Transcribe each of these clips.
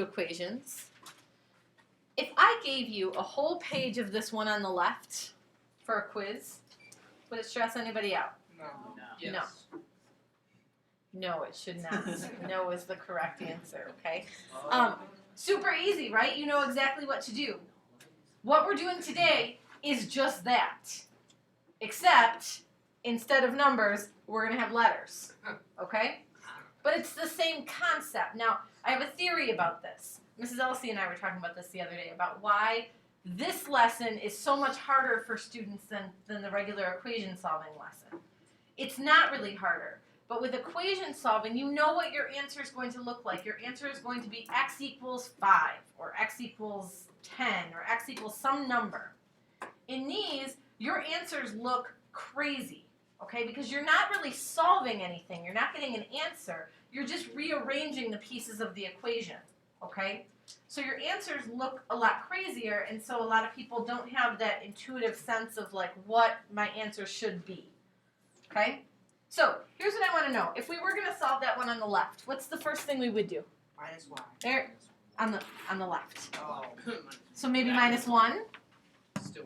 equations. If I gave you a whole page of this one on the left for a quiz, would it stress anybody out? No. Yes. No. No, it should not. No is the correct answer, okay? Super easy, right? You know exactly what to do. What we're doing today is just that. Except, instead of numbers, we're going to have letters, okay? But it's the same concept. Now, I have a theory about this. Mrs. Elsie and I were talking about this the other day, about why this lesson is so much harder for students than the regular equation solving lesson. It's not really harder. But with equation solving, you know what your answer is going to look like. Your answer is going to be x equals 5, or x equals 10, or x equals some number. In these, your answers look crazy, okay? Because you're not really solving anything. You're not getting an answer. You're just rearranging the pieces of the equation, okay? So your answers look a lot crazier, and so a lot of people don't have that intuitive sense of like what my answer should be, okay? So here's what I want to know. If we were going to solve that one on the left, what's the first thing we would do? Minus y. There, on the left. Oh, So maybe -1. Still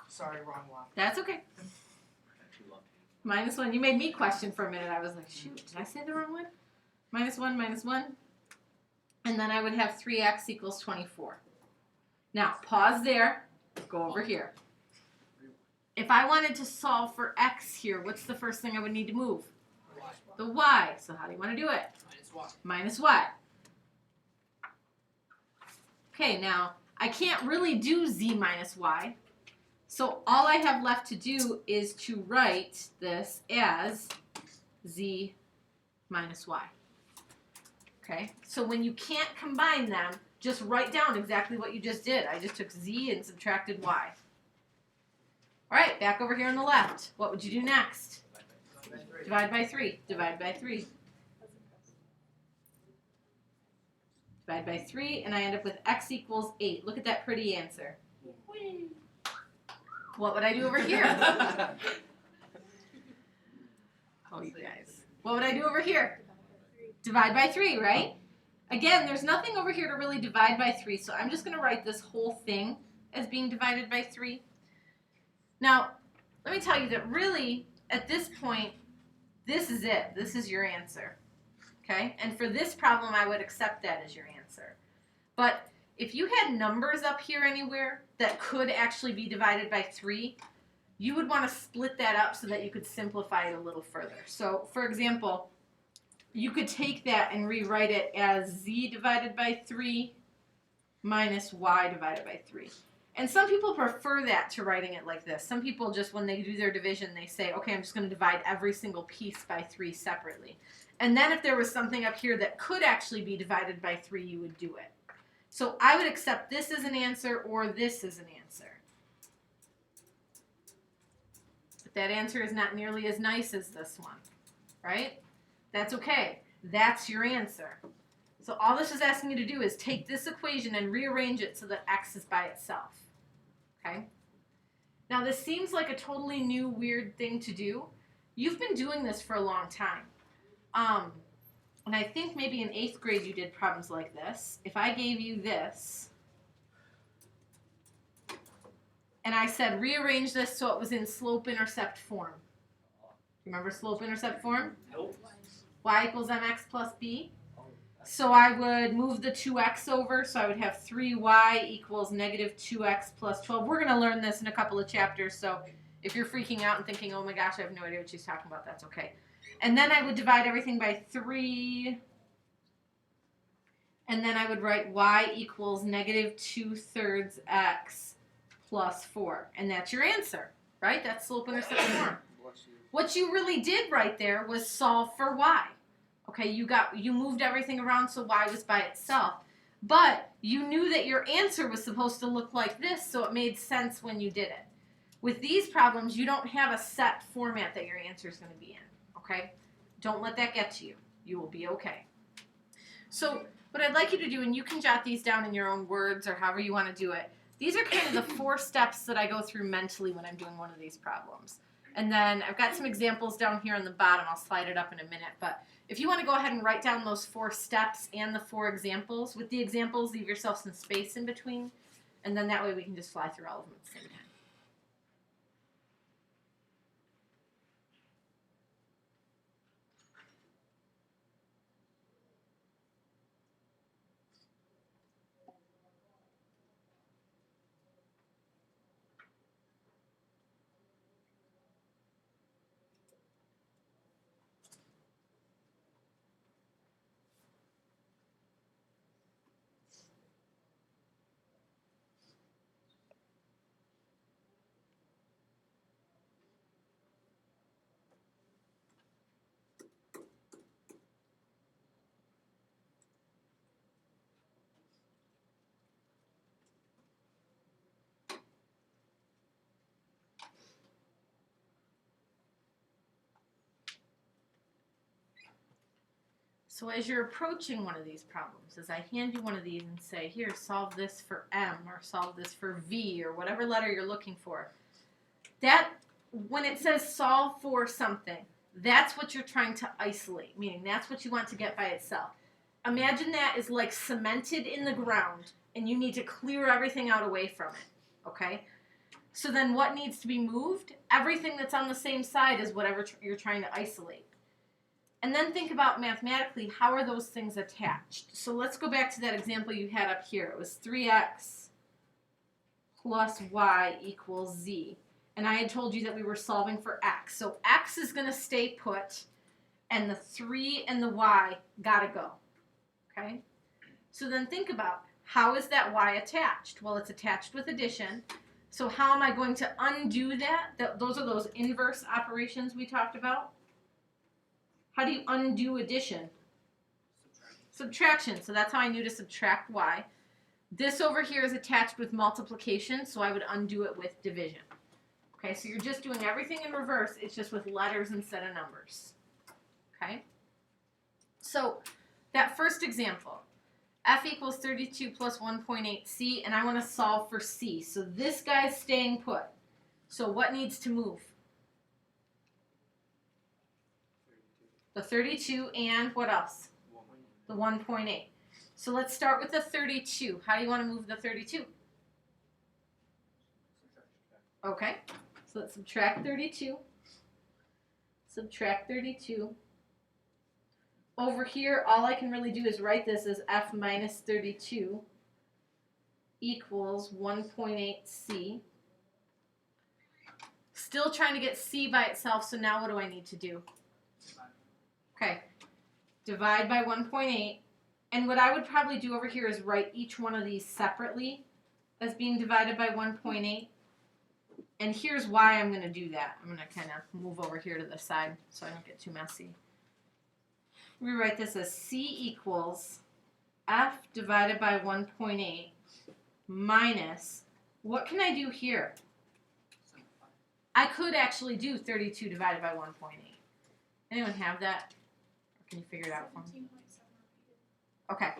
sorry, wrong one. That's okay. -1. You made me question for a minute. I was like, shoot, did I say the wrong one? -1, -1. And then I would have 3x equals 24. Now, pause there. Go over here. If I wanted to solve for x here, what's the first thing I would need to move? The y. So how do you want to do it? Minus y. -y. Okay, now, I can't really do z minus y. So all I have left to do is to write this as z minus y. Okay, so when you can't combine them, just write down exactly what you just did. I just took z and subtracted y. All right, back over here on the left. What would you do next? Divide by 3. Divide by 3. Divide by 3, and I end up with x equals 8. Look at that pretty answer. Whee. What would I do over here? Oh, you guys. What would I do over here? Divide by 3, right? Again, there's nothing over here to really divide by 3, so I'm just going to write this whole thing as being divided by 3. Now, let me tell you that really, at this point, this is it. This is your answer. Okay? And for this problem, I would accept that as your answer. But if you had numbers up here anywhere that could actually be divided by 3, you would want to split that up so that you could simplify it a little further. So, for example, you could take that and rewrite it as z divided by 3 minus y divided by 3. And some people prefer that to writing it like this. Some people just, when they do their division, they say, okay, I'm just going to divide every single piece by 3 separately. And then if there was something up here that could actually be divided by 3, you would do it. So I would accept this as an answer or this as an answer. But that answer is not nearly as nice as this one, right? That's okay. That's your answer. So all this is asking you to do is take this equation and rearrange it so that x is by itself. Okay? Now this seems like a totally new, weird thing to do. You've been doing this for a long time. And I think maybe in 8th grade you did problems like this. If I gave you this, and I said rearrange this so it was in slope-intercept form. Remember slope-intercept form? Nope. Y equals mx plus b. So I would move the 2x over, so I would have 3y equals negative 2x plus 12. We're going to learn this in a couple of chapters, so if you're freaking out and thinking, oh my gosh, I have no idea what she's talking about, that's okay. And then I would divide everything by 3, and then I would write y equals negative 2/3 x plus 4. And that's your answer, right? That's slope-intercept form. What you really did right there was solve for y. Okay, you moved everything around so y was by itself. But you knew that your answer was supposed to look like this, so it made sense when you did it. With these problems, you don't have a set format that your answer is going to be in. Okay? Don't let that get to you. You will be okay. So what I'd like you to do, and you can jot these down in your own words or however you want to do it, these are kind of the 4 steps that I go through mentally when I'm doing one of these problems. And then I've got some examples down here on the bottom. I'll slide it up in a minute. But if you want to go ahead and write down those 4 steps and the 4 examples, with the examples, leave yourself some space in between, and then that way we can just fly through all of them at the same time. So as you're approaching one of these problems, as I hand you one of these and say, here, solve this for M, or solve this for V, or whatever letter you're looking for, that, when it says solve for something, that's what you're trying to isolate, meaning that's what you want to get by itself. Imagine that is like cemented in the ground, and you need to clear everything out away from it, okay? So then what needs to be moved? Everything that's on the same side is whatever you're trying to isolate. And then think about mathematically, how are those things attached? So let's go back to that example you had up here. It was 3x plus y equals z. And I had told you that we were solving for x. So x is going to stay put, and the 3 and the y got to go. Okay? So then think about, how is that y attached? Well, it's attached with addition. So how am I going to undo that? Those are those inverse operations we talked about. How do you undo addition? Subtraction. So that's how I knew to subtract y. This over here is attached with multiplication, so I would undo it with division. Okay, so you're just doing everything in reverse. It's just with letters instead of numbers. Okay? So that first example, f equals 32 plus 1.8c, and I want to solve for c. So this guy's staying put. So what needs to move? The 32 and what else? The 1.8. So let's start with the 32. How do you want to move the 32? Okay, so let's subtract 32. Subtract 32. Over here, all I can really do is write this as f minus 32 equals 1.8c. Still trying to get c by itself, so now what do I need to do? Okay, divide by 1.8, and what I would probably do over here is write each one of these separately as being divided by 1.8, and here's why I'm going to do that. I'm going to kind of move over here to the side so I don't get too messy. Rewrite this as c equals f divided by 1.8 minus, what can I do here? I could actually do 32 divided by 1.8. Anyone have that? Can you figure it out for me? Okay.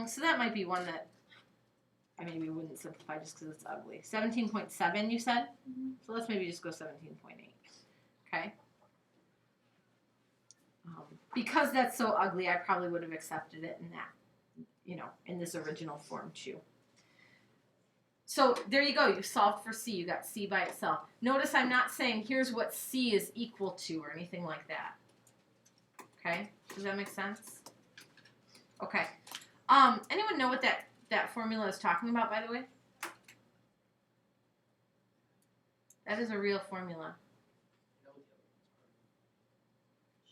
So that might be one that I maybe wouldn't simplify just because it's ugly. 17.7 you said? Mm-hmm. So let's maybe just go 17.8. Okay? Because that's so ugly, I probably would have accepted it in that, you know, in this original form too. So there you go. You solved for c. You got c by itself. Notice I'm not saying here's what c is equal to or anything like that. Okay? Does that make sense? Okay. Anyone know what that formula is talking about, by the way? That is a real formula.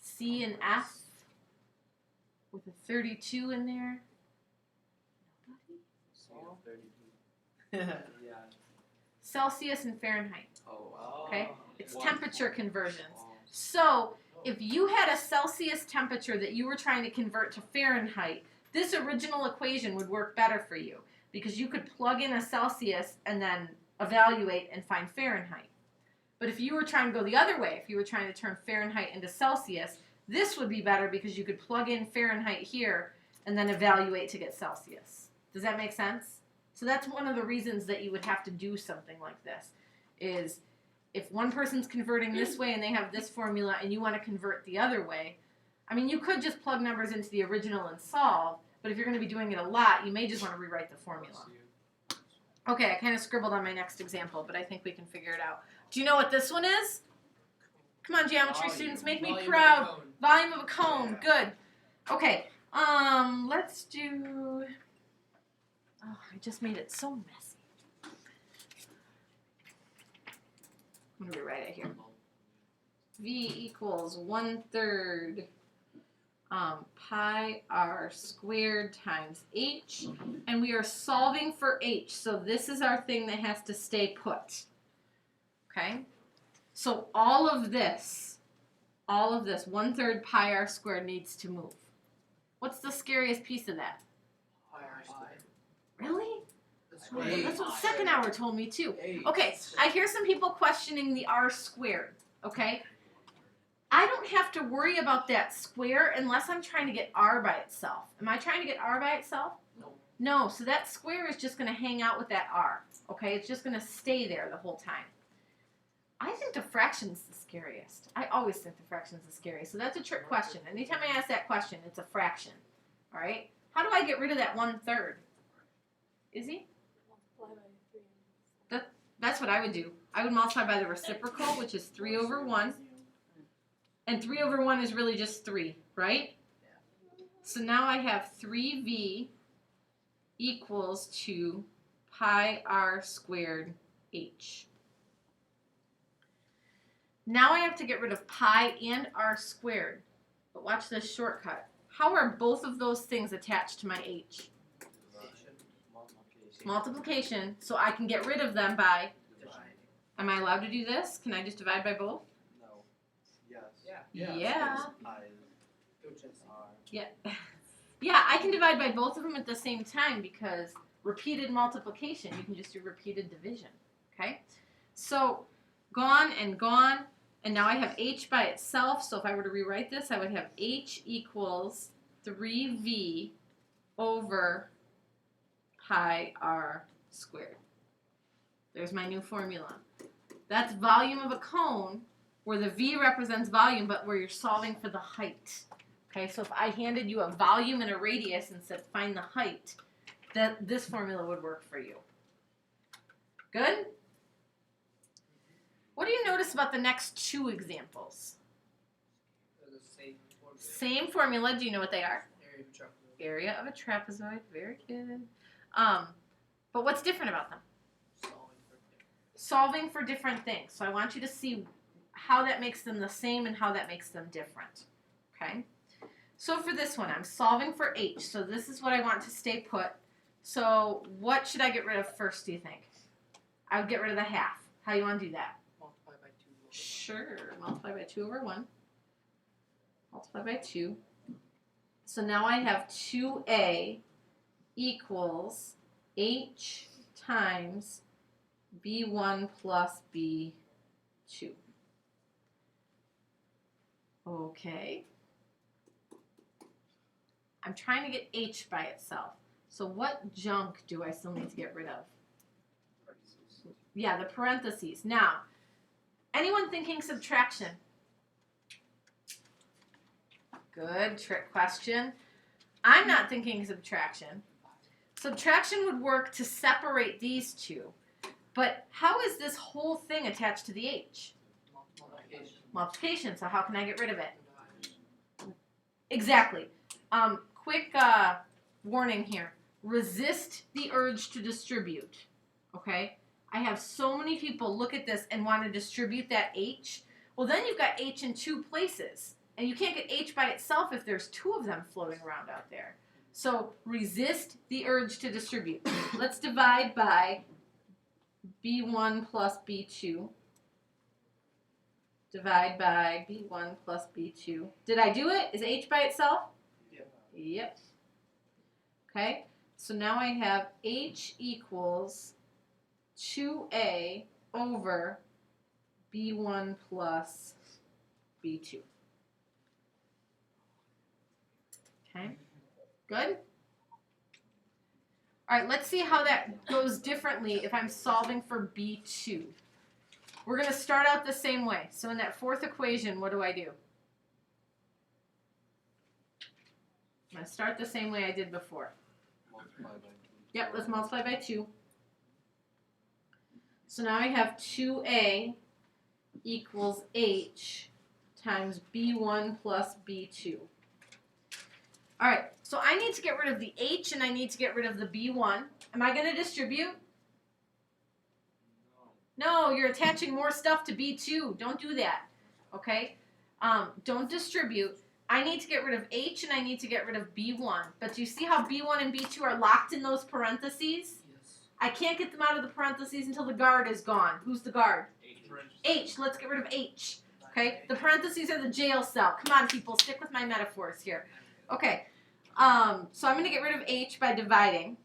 C and F with a 32 in there. Nobody? Celsius and Fahrenheit. Okay? It's temperature conversions. So if you had a Celsius temperature that you were trying to convert to Fahrenheit, this original equation would work better for you because you could plug in a Celsius and then evaluate and find Fahrenheit. But if you were trying to go the other way, if you were trying to turn Fahrenheit into Celsius, this would be better because you could plug in Fahrenheit here and then evaluate to get Celsius. Does that make sense? So that's one of the reasons that you would have to do something like this, is if one person's converting this way and they have this formula and you want to convert the other way, I mean, you could just plug numbers into the original and solve, but if you're going to be doing it a lot, you may just want to rewrite the formula. Okay, I kind of scribbled on my next example, but I think we can figure it out. Do you know what this one is? Come on, geometry students, make me proud. Volume of a cone. Good. Okay. Let's do. Oh, I just made it so messy. I'm gonna rewrite it here. V equals 1/3 pi r squared times h, and we are solving for h. So this is our thing that has to stay put. Okay. So all of this, 1/3 pi r squared needs to move. What's the scariest piece of that? Really? That's what second hour told me too. Okay, I hear some people questioning the r squared, okay? I don't have to worry about that square unless I'm trying to get r by itself. Am I trying to get r by itself? No. No, so that square is just going to hang out with that r, okay? It's just going to stay there the whole time. I think the fraction's the scariest. I always think the fraction's the scariest. So that's a trick question. Anytime I ask that question, it's a fraction, all right? How do I get rid of that 1/3? Izzy? That's what I would do. I would multiply by the reciprocal, which is 3/1. And 3/1 is really just 3, right? So now I have 3v equals to pi r squared h. Now I have to get rid of pi and r squared. But watch this shortcut. How are both of those things attached to my h? Multiplication, so I can get rid of them by, am I allowed to do this? Can I just divide by both? No. Yes. Yeah. Yeah. Yeah, I can divide by both of them at the same time because repeated multiplication, you can just do repeated division, okay? So gone, and now I have h by itself, so if I were to rewrite this, I would have h equals 3v over pi r squared. There's my new formula. That's volume of a cone, where the v represents volume, but where you're solving for the height. Okay, so if I handed you a volume and a radius and said find the height, this formula would work for you. Good? What do you notice about the next two examples? Same formula. Do you know what they are? Area of a trapezoid. Very good. But what's different about them? Solving for different things. So I want you to see how that makes them the same and how that makes them different. Okay? So for this one, I'm solving for h. So this is what I want to stay put. So what should I get rid of first, do you think? I would get rid of the half. How do you want to do that? Multiply by 2. Sure. Multiply by 2/1. Multiply by 2. So now I have 2a equals h times b1 plus b2. Okay. I'm trying to get h by itself. So what junk do I still need to get rid of? Yeah, the parentheses. Now, anyone thinking subtraction? Good, trick question. I'm not thinking subtraction. Subtraction would work to separate these two. But how is this whole thing attached to the h? Multiplication. So how can I get rid of it? Exactly. Quick warning here. Resist the urge to distribute. Okay? I have so many people look at this and want to distribute that h. Well, then you've got h in two places. And you can't get h by itself if there's two of them floating around out there. So resist the urge to distribute. Let's divide by b1 plus b2. Divide by b1 plus b2. Did I do it? Is h by itself? Yeah. Yep. Okay, so now I have h equals 2a over b1 plus b2. Okay, good? All right, let's see how that goes differently if I'm solving for b2. We're going to start out the same way. So in that fourth equation, what do I do? I'm going to start the same way I did before. Multiply by 2. Yep, let's multiply by 2. So now I have 2a equals h times b1 plus b2. All right, so I need to get rid of the h and I need to get rid of the b1. Am I going to distribute? No, you're attaching more stuff to b2. Don't do that, okay? Don't distribute. I need to get rid of h and I need to get rid of b1. But do you see how b1 and b2 are locked in those parentheses? Yes. I can't get them out of the parentheses until the guard is gone. Who's the guard? H. Let's get rid of h. Okay? The parentheses are the jail cell. Come on, people. Stick with my metaphors here. Okay. So I'm going to get rid of h by dividing.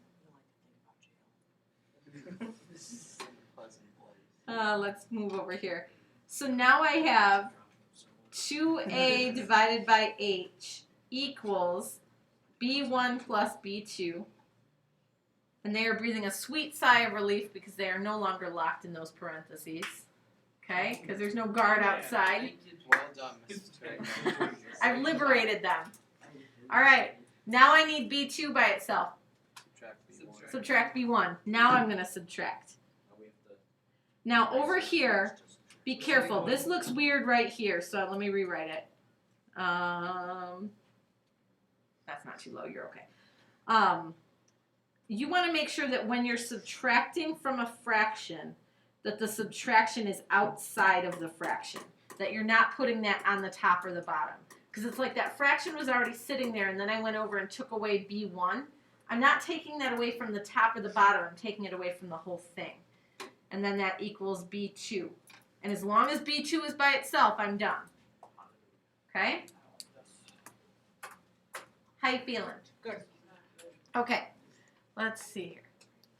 Let's move over here. So now I have 2a divided by h equals b1 plus b2. And they are breathing a sweet sigh of relief because they are no longer locked in those parentheses. Okay? Because there's no guard outside. Well done, Mrs. I've liberated them. All right. Now I need b2 by itself. Subtract b1. Now I'm going to subtract. Now over here, be careful. This looks weird right here, so let me rewrite it. That's not too low. You're okay. You want to make sure that when you're subtracting from a fraction, that the subtraction is outside of the fraction. That you're not putting that on the top or the bottom. Because it's like that fraction was already sitting there, and then I went over and took away b1. I'm not taking that away from the top or the bottom. I'm taking it away from the whole thing. And then that equals b2. And as long as b2 is by itself, I'm done. Okay? How you feeling? Good. Okay. Let's see here.